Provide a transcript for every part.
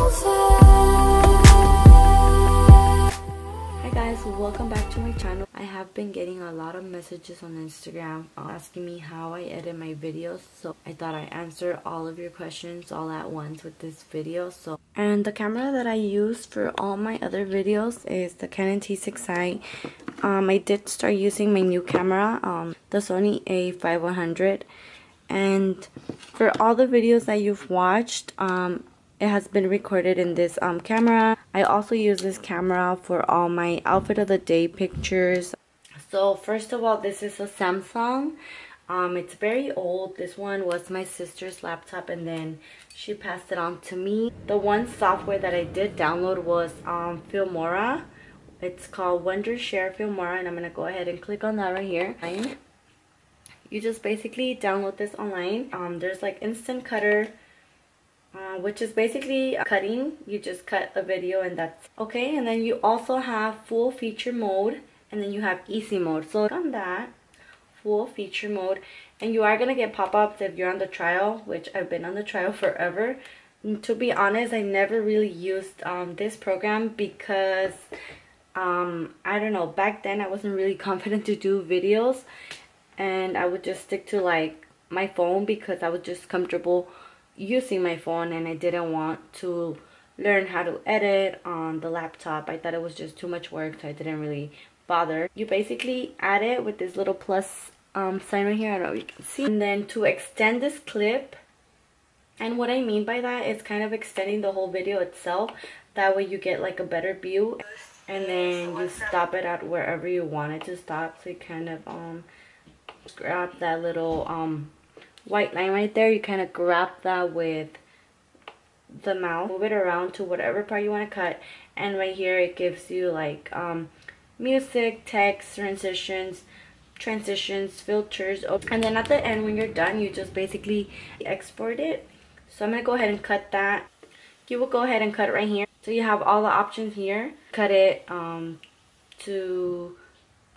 Hi guys, welcome back to my channel. I have been getting a lot of messages on Instagram asking me how I edit my videos, so I thought I'd answer all of your questions all at once with this video. And the camera that I use for all my other videos is the CANNONT6i. I did start using my new camera, the Sony a5100, and for all the videos that you've watched, it has been recorded in this camera. I also use this camera for all my outfit of the day pictures. So first of all, this is a Samsung. It's very old. This one was my sister's laptop and then she passed it on to me. The one software that I did download was Filmora. It's called Wondershare Filmora, and I'm going to go ahead and click on that right here. You just basically download this online. There's like Instant Cutter, which is basically cutting. You just cut a video and that's okay. And then you also have full feature mode, and then you have easy mode. So on that full feature mode, and you are gonna get pop-ups if you're on the trial, which I've been on the trial forever. And to be honest, I never really used this program because I don't know, back then I wasn't really confident to do videos, and I would just stick to like my phone because I was just comfortable using my phone, and I didn't want to learn how to edit on the laptop. I thought it was just too much work, so I didn't really bother. You basically add it with this little plus sign right here. I don't know if you can see. And then to extend this clip, and what I mean by that is kind of extending the whole video itself. That way you get like a better view, and then you stop it at wherever you want it to stop. So you kind of grab that little white line right there. You kind of grab that with the mouse, move it around to whatever part you want to cut, and right here it gives you like music, text, transitions, filters, and then at the end when you're done, you just basically export it. So I'm gonna go ahead and cut that. You will go ahead and cut it right here. So you have all the options here. Cut it to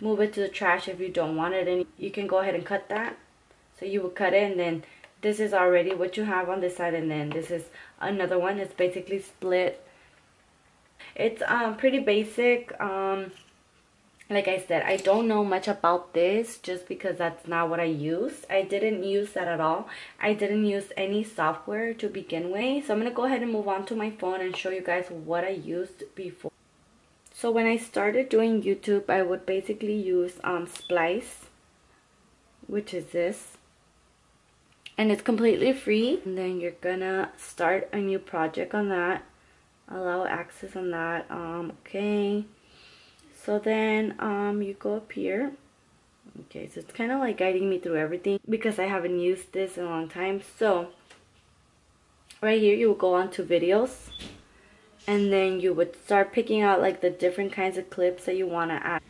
move it to the trash if you don't want it, and you can go ahead and cut that. So you will cut it, and then this is already what you have on this side, and then this is another one. It's basically split. It's pretty basic. Like I said, I don't know much about this just because that's not what I use. I didn't use that at all. I didn't use any software to begin with. So I'm going to go ahead and move on to my phone and show you guys what I used before. So when I started doing YouTube, I would basically use Splice, which is this. And it's completely free. And then you're gonna start a new project on that. Allow access on that. Okay. So then you go up here. Okay, so it's kind of like guiding me through everything because I haven't used this in a long time. So right here you will go on to videos, and then you would start picking out like the different kinds of clips that you want to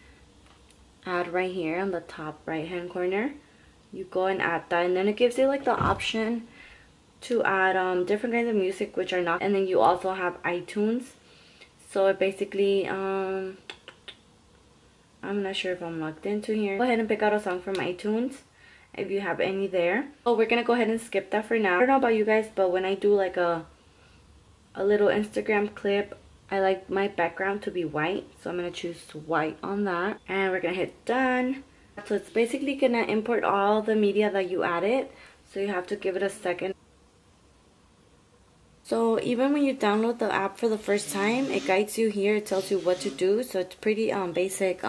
add right here on the top right hand corner. You go and add that, and then it gives you like the option to add different kinds of music which are not, and then you also have iTunes. So it basically I'm not sure if I'm logged into here. Go ahead and pick out a song from iTunes if you have any there. So we're gonna go ahead and skip that for now. I don't know about you guys, but when I do like a little Instagram clip, I like my background to be white, so I'm gonna choose white on that, and we're gonna hit done. So it's basically gonna import all the media that you added, so you have to give it a second. So even when you download the app for the first time, it guides you here. It tells you what to do, so it's pretty basic.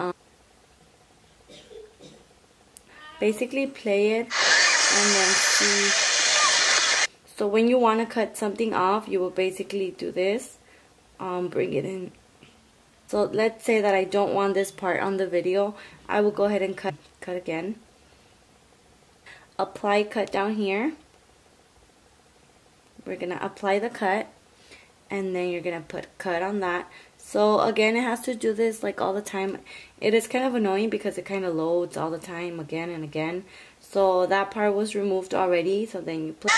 Basically play it and then see. So when you want to cut something off, you will basically do this, bring it in. So let's say that I don't want this part on the video, I will go ahead and cut again. Apply cut down here. We're gonna apply the cut, and then you're gonna put cut on that. So again, it has to do this like all the time. It is kind of annoying because it kind of loads all the time again and again. So that part was removed already. So then you put,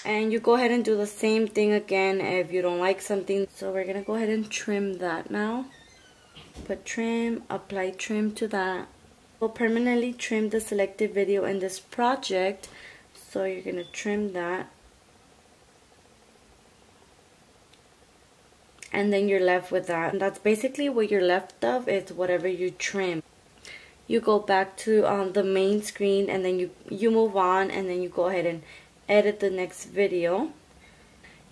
and you go ahead and do the same thing again if you don't like something. So we're gonna go ahead and trim that now. Put trim, apply trim to that. We'll permanently trim the selected video in this project. So you're gonna trim that. and then you're left with that. And that's basically what you're left of, is whatever you trim. You go back to the main screen, and then you move on, and then you go ahead and edit the next video.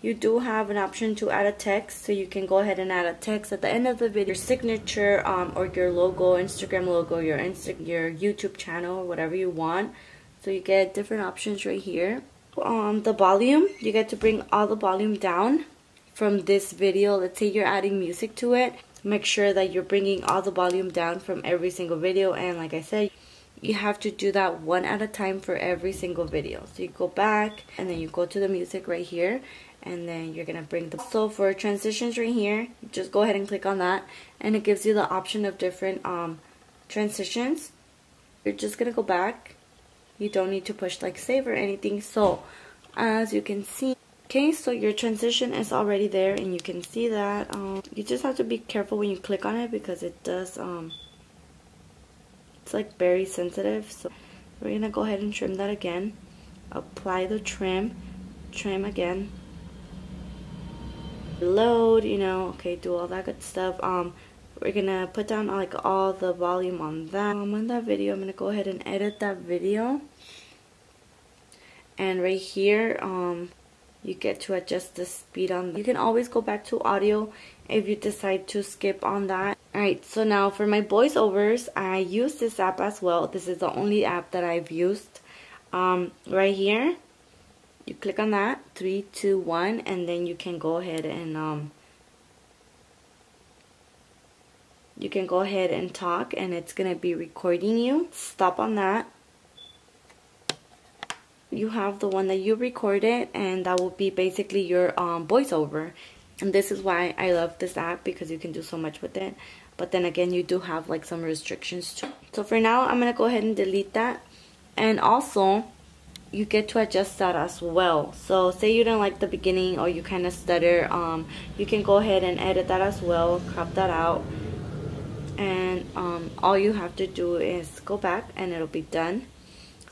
You do have an option to add a text, so you can go ahead and add a text at the end of the video, your signature or your logo, Instagram logo, your YouTube channel, whatever you want. So you get different options right here. The volume, you get to bring all the volume down from this video. Let's say you're adding music to it, make sure that you're bringing all the volume down from every single video. And like I said, you have to do that one at a time for every single video. So you go back, and then you go to the music right here, and then you're gonna bring the, so for transitions right here, just go ahead and click on that, and it gives you the option of different transitions. You're just gonna go back. You don't need to push like save or anything. So as you can see, okay, so your transition is already there, and you can see that. You just have to be careful when you click on it, because it does it's like very sensitive. So we're gonna go ahead and trim that again, apply the trim again, load, you know, okay, do all that good stuff. We're gonna put down like all the volume on that video. I'm gonna go ahead and edit that video, and right here you get to adjust the speed on. You can always go back to audio if you decide to skip on that. Alright, so now for my voiceovers, I use this app as well. This is the only app that I've used. Right here, you click on that, 3, 2, 1, and then you can go ahead and talk, and it's gonna be recording you. Stop on that. You have the one that you recorded, and that will be basically your voiceover. And this is why I love this app, because you can do so much with it. But then again, you do have like some restrictions too. So for now, I'm gonna go ahead and delete that. And also, you get to adjust that as well. So say you don't like the beginning, or you kind of stutter, you can go ahead and edit that as well, crop that out. And all you have to do is go back, and it'll be done.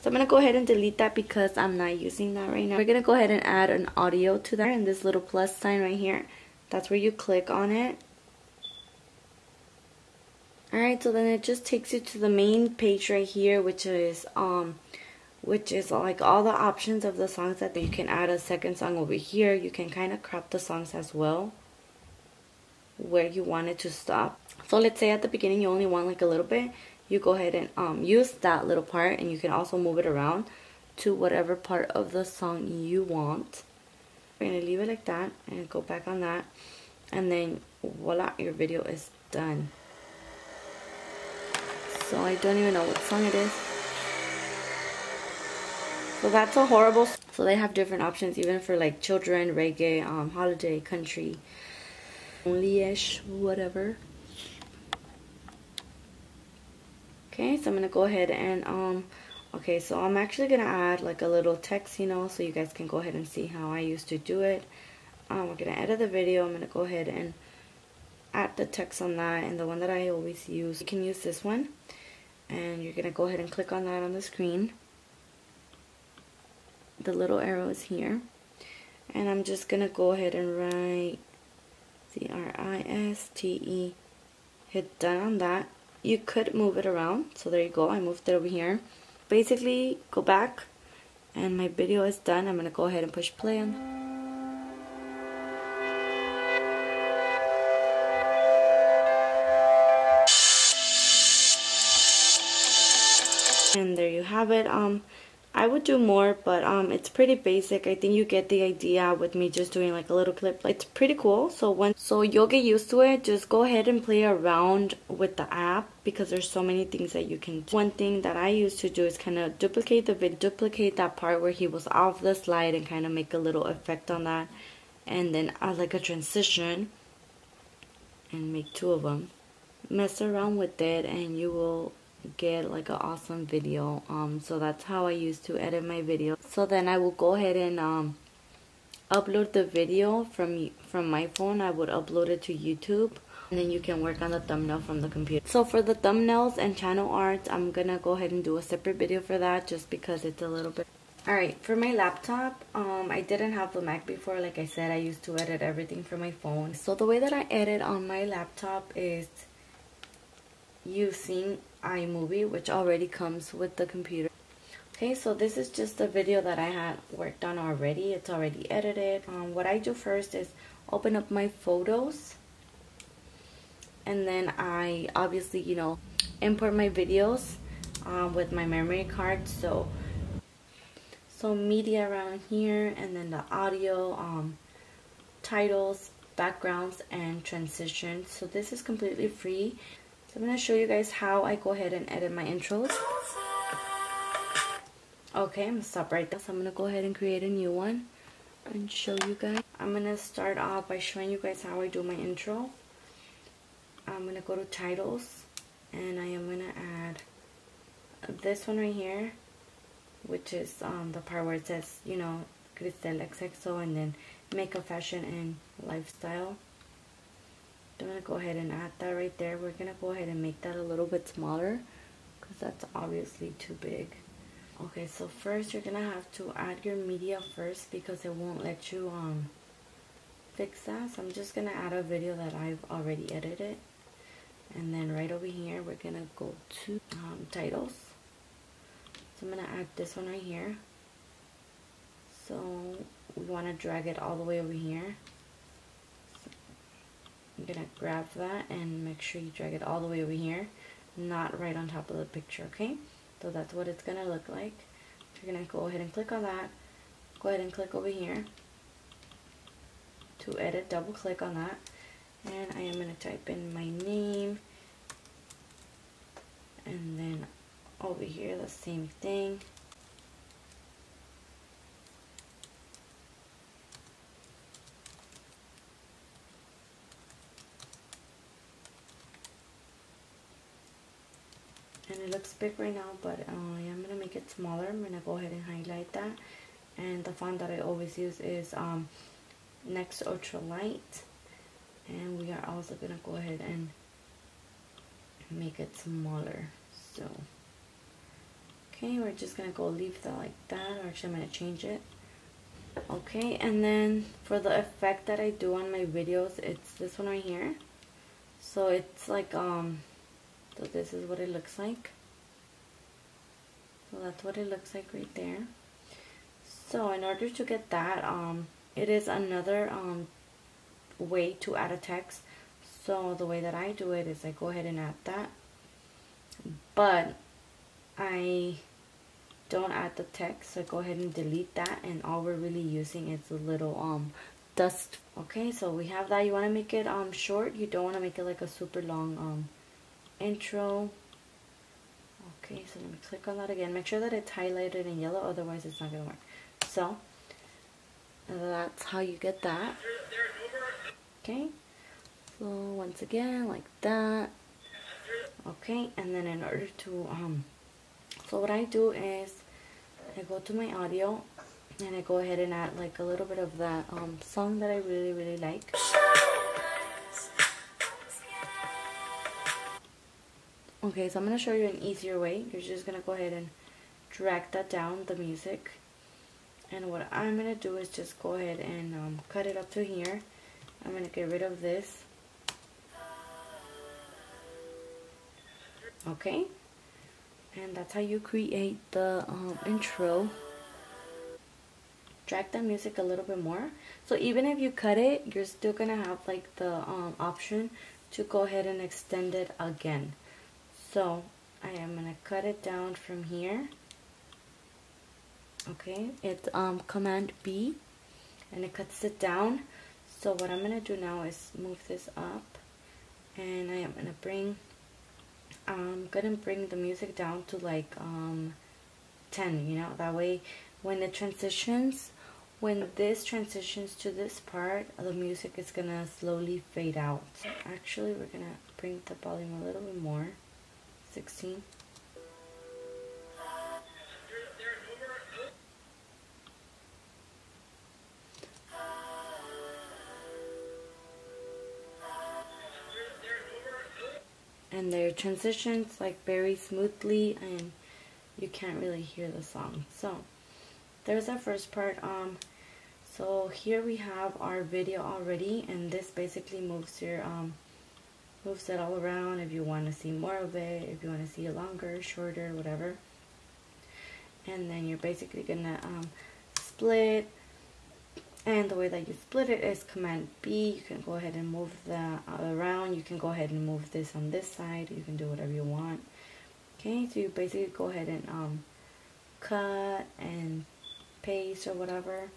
So I'm going to go ahead and delete that, because I'm not using that right now. We're going to go ahead and add an audio to that, and this little plus sign right here, that's where you click on it. Alright, so then it just takes you to the main page right here, which is like all the options of the songs that you can add a second song over here. You can kind of crop the songs as well, where you want it to stop. So let's say at the beginning you only want like a little bit. You go ahead and use that little part, and you can also move it around to whatever part of the song you want. We're going to leave it like that, and go back on that, and then voila, your video is done. So I don't even know what song it is. So that's a horrible. So they have different options even for like children, reggae, holiday, country, only-ish, whatever. Okay, so I'm gonna go ahead and okay, so I'm actually gonna add like a little text, you know, so you guys can go ahead and see how I used to do it. We're gonna edit the video. I'm gonna go ahead and add the text on that, and the one that I always use, you can use this one, and you're gonna go ahead and click on that on the screen. The little arrow is here, and I'm just gonna go ahead and write Criste, hit done on that. You could move it around, so there you go, I moved it over here. Basically, go back, and my video is done. I'm gonna go ahead and push play on. And there you have it. I would do more, but it's pretty basic. I think you get the idea with me just doing like a little clip. It's pretty cool. So you'll get used to it. Just go ahead and play around with the app, because there's so many things that you can do. One thing that I used to do is kind of duplicate the video, duplicate that part where he was off the slide, and kind of make a little effect on that, and then add like a transition and make 2 of them. Mess around with it, and you will get like an awesome video. So that's how I used to edit my video. So then I will go ahead and upload the video from my phone. I would upload it to YouTube, and then you can work on the thumbnail from the computer. So for the thumbnails and channel art, I'm gonna go ahead and do a separate video for that, just because it's a little bit. Alright, for my laptop, I didn't have the Mac before. Like I said, I used to edit everything from my phone. So the way that I edit on my laptop is using iMovie, which already comes with the computer. Okay, so this is just a video that I had worked on already. It's already edited. What I do first is open up my photos, and then I obviously, you know, import my videos with my memory card. So media around here, and then the audio, titles, backgrounds, and transitions. So this is completely free. So I'm going to show you guys how I go ahead and edit my intros. Okay, I'm going to stop right there. So I'm going to go ahead and create a new one and show you guys. I'm going to start off by showing you guys how I do my intro. I'm going to go to titles, and I am going to add this one right here, which is the part where it says, you know, Cristellxxo, and then makeup, fashion, and lifestyle. I'm going to go ahead and add that right there. We're going to go ahead and make that a little bit smaller because that's obviously too big. Okay, so first you're going to have to add your media first because it won't let you fix that. So I'm just going to add a video that I've already edited. And then right over here, we're going to go to titles. So I'm going to add this one right here. So we want to drag it all the way over here. So I'm going to grab that and make sure you drag it all the way over here, not right on top of the picture, okay? So that's what it's going to look like. You're going to go ahead and click on that. Go ahead and click over here to edit. Double click on that. And I am going to type in my name. And then over here, the same thing. And it looks big right now, but I am going to make it smaller. I'm going to go ahead and highlight that. And the font that I always use is Next Ultra Light. And we are also going to go ahead and make it smaller. So, okay, we're just going to go leave that like that. Or actually, I'm going to change it. Okay, and then for the effect that I do on my videos, it's this one right here. So it's like, so this is what it looks like. So that's what it looks like right there. So in order to get that, it is another way to add a text. So the way that I do it is I go ahead and add that. But I don't add the text, so I go ahead and delete that, and all we're really using is a little dust. Okay, so we have that. You want to make it short. You don't want to make it like a super long intro. Okay, so let me click on that again. Make sure that it's highlighted in yellow, otherwise it's not gonna work. So that's how you get that. Okay, so once again like that. Okay, and then in order to so what I do is I go to my audio and I go ahead and add like a little bit of that song that I really like. Okay, so I'm going to show you an easier way. You're just going to go ahead and drag that down, the music. And what I'm going to do is just go ahead and cut it up to here. I'm going to get rid of this. Okay. And that's how you create the intro. Drag the music a little bit more. So even if you cut it, you're still going to have like the option to go ahead and extend it again. So I am going to cut it down from here. Okay, it's Command B, and it cuts it down. So what I'm going to do now is move this up, and I am going to bring, I'm going to bring the music down to like 10, you know, that way when it transitions, when this transitions to this part, the music is going to slowly fade out. Actually, we're going to bring the volume a little bit more. 16. And their transitions like very smoothly, and you can't really hear the song. So there's our first part. So here we have our video already, and this basically moves your moves it all around if you want to see more of it, if you want to see it longer, shorter, whatever. And then you're basically gonna split, and the way that you split it is Command B. You can go ahead and move that around. You can go ahead and move this on this side. You can do whatever you want. Okay, so you basically go ahead and cut and paste or whatever.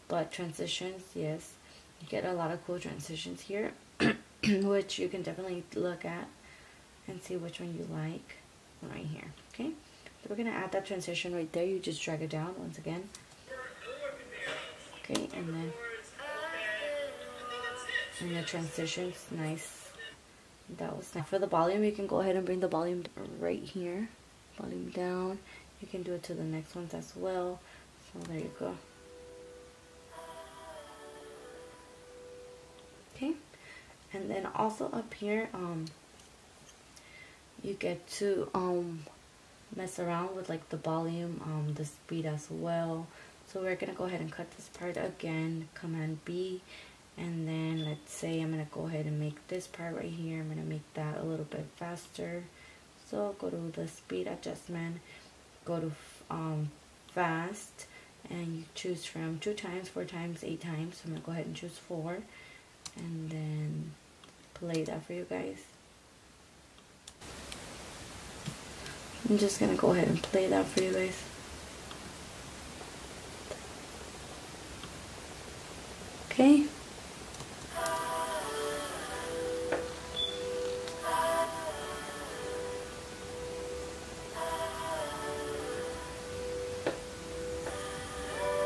But transitions, yes, you get a lot of cool transitions here, which you can definitely look at and see which one you like right here. Okay, so we're gonna add that transition right there. You just drag it down once again. Okay, and the transitions, nice. That was nice. For the volume, you can go ahead and bring the volume right here. Volume down. You can do it to the next ones as well. So there you go. Okay, and then also up here, you get to mess around with like the volume, the speed as well. So we're gonna go ahead and cut this part again, Command B, and then let's say I'm gonna go ahead and make this part right here. I'm gonna make that a little bit faster. So go to the speed adjustment, go to fast, and you choose from 2 times, 4 times, 8 times. So I'm gonna go ahead and choose 4, and then play that for you guys. I'm just gonna go ahead and play that for you guys. Okay.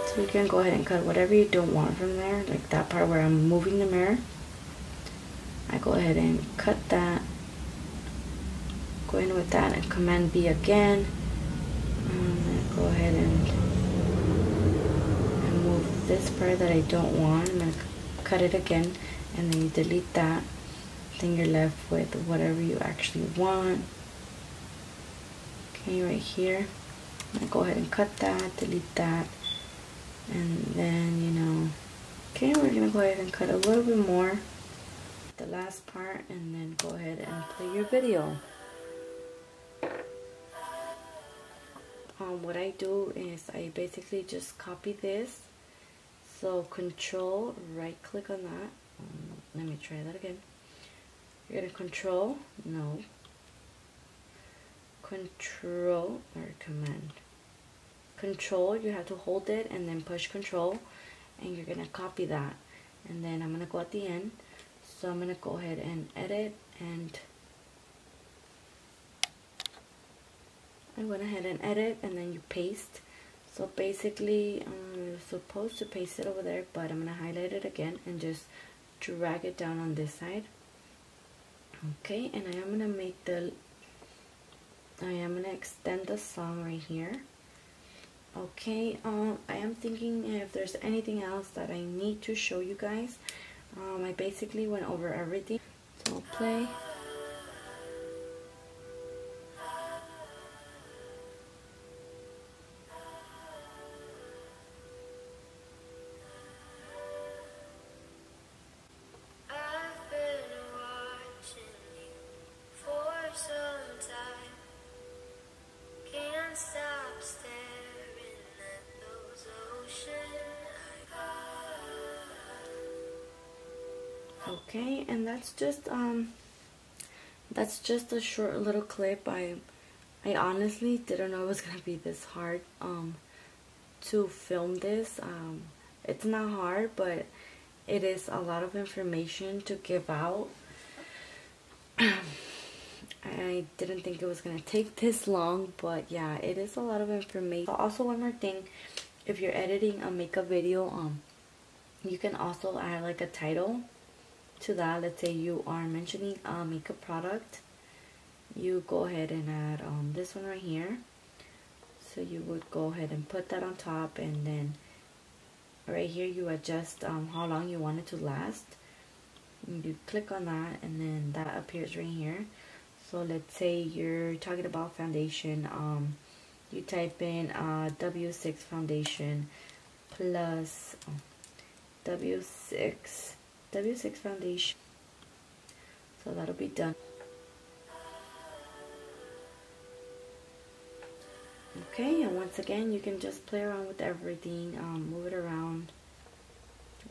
So you can go ahead and cut whatever you don't want from there, like that part where I'm moving the mirror. I go ahead and cut that. Go in with that and Command B again. Go ahead and move this part that I don't want. I'm going to cut it again, and then you delete that. Then you're left with whatever you actually want. Okay, right here. I'm going to go ahead and cut that, delete that, and then, you know, okay, we're going to go ahead and cut a little bit more, the last part, and then go ahead and play your video. What I do is I basically just copy this. So control, right click on that. Let me try that again. You're gonna control, no. Control or command. Control, you have to hold it and then push control, and you're gonna copy that. And then I'm gonna go at the end. So I'm gonna go ahead and edit, and I went ahead and edit, and then you paste. So basically, you're supposed to paste it over there, but I'm going to highlight it again and just drag it down on this side. Okay, and I am going to extend the song right here. Okay, I am thinking if there's anything else that I need to show you guys. I basically went over everything. So I'll play. Okay, and that's just a short little clip. I honestly didn't know it was gonna be this hard to film this. It's not hard, but it is a lot of information to give out. I didn't think it was gonna take this long, but yeah, it is a lot of information. Also, one more thing, if you're editing a makeup video, you can also add like a title to that. Let's say you are mentioning a makeup product, you go ahead and add this one right here. So you would go ahead and put that on top, and then right here you adjust how long you want it to last. And you click on that, and then that appears right here. So let's say you're talking about foundation, you type in W6 foundation plus W6 foundation. So that'll be done. Okay, and once again, you can just play around with everything, move it around,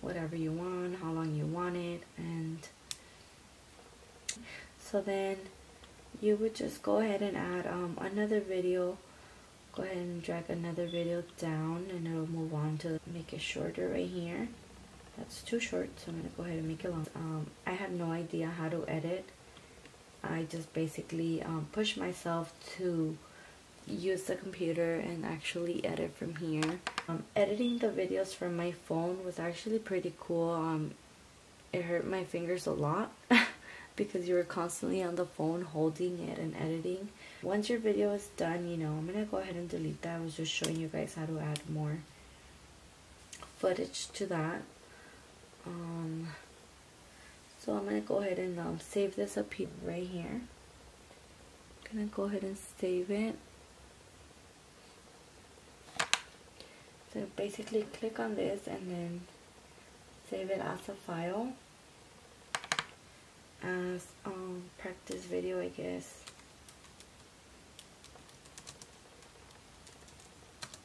whatever you want, how long you want it, and so then you would just go ahead and add another video. Go ahead and drag another video down, and it'll move on to make it shorter right here. That's too short, so I'm gonna go ahead and make it long. I have no idea how to edit. I just basically push myself to use the computer and actually edit from here. Editing the videos from my phone was actually pretty cool. It hurt my fingers a lot because you were constantly on the phone holding it and editing. Once your video is done, you know, I'm gonna go ahead and delete that. I was just showing you guys how to add more footage to that. So I'm gonna go ahead and save this up here, right here. I'm gonna go ahead and save it. So basically click on this and then save it as a file, as practice video, I guess.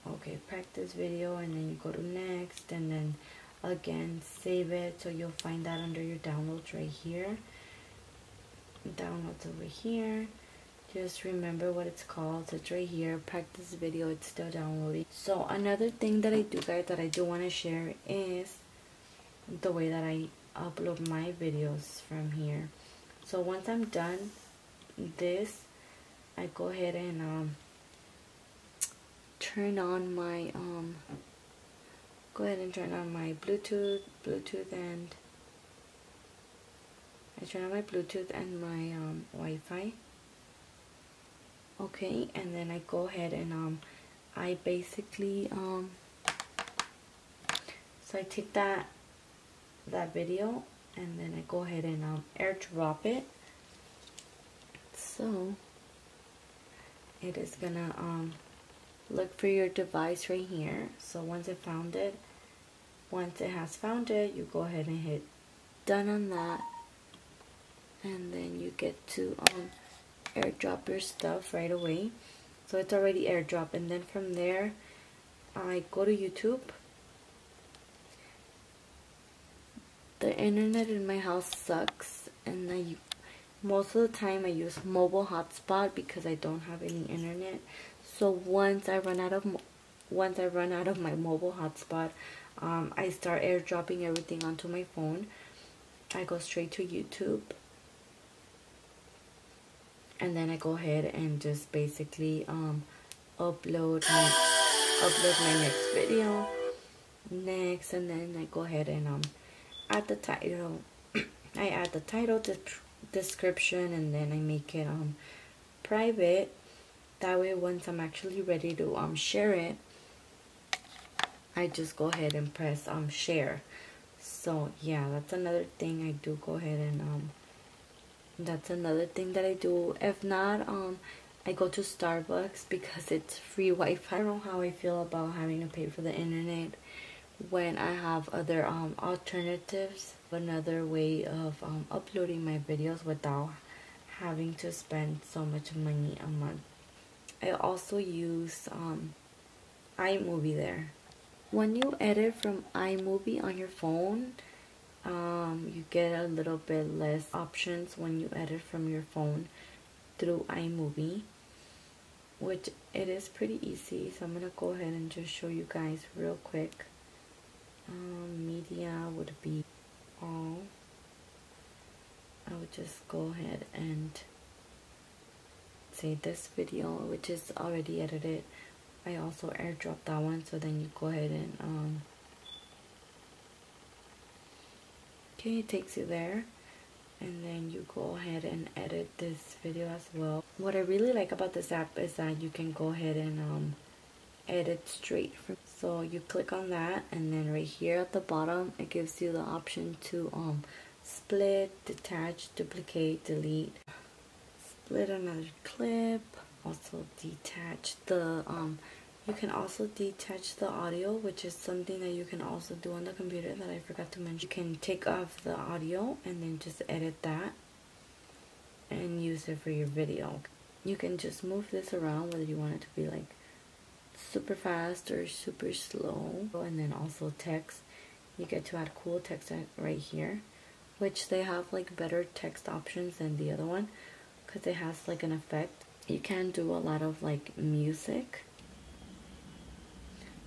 Okay, practice video, and then you go to next, and then again save it. So you'll find that under your downloads right here. Downloads over here. Just remember what it's called. It's right here, practice video. It's still downloading. So another thing that I do, guys, that I do want to share is the way that I upload my videos from here. So once I'm done this, I go ahead and turn on my Bluetooth, and I turn on my Bluetooth and my Wi-Fi. Okay, and then I go ahead and I basically so I take that video, and then I go ahead and airdrop it. So it is gonna look for your device right here. So once it has found it, you go ahead and hit done on that, and then you get to airdrop your stuff right away. So it's already airdropped, and then from there I go to YouTube. The internet in my house sucks, and most of the time I use mobile hotspot because I don't have any internet. So once I run out of my mobile hotspot, I start airdropping everything onto my phone. I go straight to YouTube, and then I go ahead and just basically upload my next video next, and then I go ahead and add the title. I add the title, description, and then I make it private. That way, once I'm actually ready to share it, I just go ahead and press share. So yeah, that's another thing I do. Go ahead and that's another thing that I do. If not, I go to Starbucks because it's free Wi-Fi. I don't know how I feel about having to pay for the internet when I have other alternatives, another way of uploading my videos without having to spend so much money a month. I also use iMovie there. When you edit from iMovie on your phone, you get a little bit less options when you edit from your phone through iMovie, which it is pretty easy. So I'm gonna go ahead and just show you guys real quick. Media would be all. I would just go ahead and say this video, which is already edited. I also airdrop that one, so then you go ahead and okay, it takes you there, and then you go ahead and edit this video as well. What I really like about this app is that you can go ahead and edit straight from. So you click on that, and then right here at the bottom it gives you the option to split, detach, duplicate, delete, split another clip, also detach the you can also detach the audio, which is something that you can also do on the computer that I forgot to mention. You can take off the audio and then just edit that and use it for your video. You can just move this around, whether you want it to be like super fast or super slow. And then also text. You get to add cool text right here, which they have like better text options than the other one because it has like an effect. You can do a lot of like music.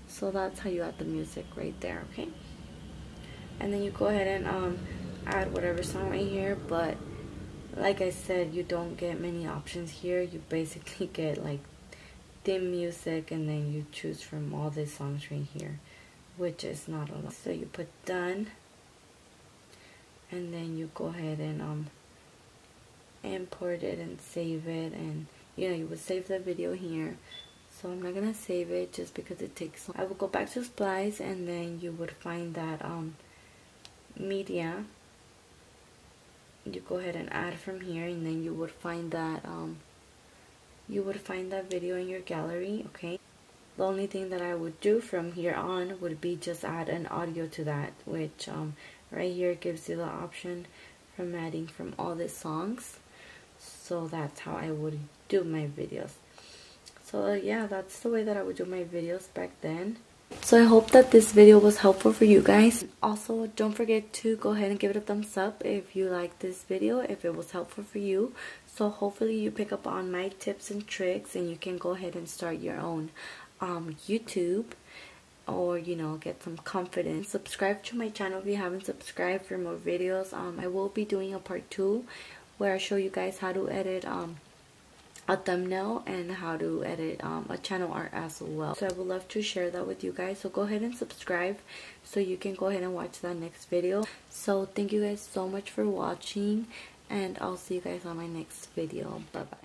So that's how you add the music right there, okay? And then you go ahead and add whatever song right here, but like I said, you don't get many options here. You basically get like theme music and then you choose from all these songs right here, which is not a lot. So you put done and then you go ahead and import it and save it, and you would save the video here. So I'm not gonna save it just because it takes long. I will go back to Splice and then you would find that media. You go ahead and add from here, and then you would find that video in your gallery, okay? The only thing that I would do from here on would be just add an audio to that, which right here gives you the option from adding from all the songs. So that's how I would do my videos. So yeah, that's the way that I would do my videos back then. So I hope that this video was helpful for you guys. Also, don't forget to go ahead and give it a thumbs up if you like this video, if it was helpful for you. So hopefully you pick up on my tips and tricks and you can go ahead and start your own YouTube, or get some confidence. Subscribe to my channel if you haven't subscribed for more videos. I will be doing a part 2 where I show you guys how to edit a thumbnail and how to edit a channel art as well. So I would love to share that with you guys. So go ahead and subscribe so you can go ahead and watch that next video. So thank you guys so much for watching, and I'll see you guys on my next video. Bye bye.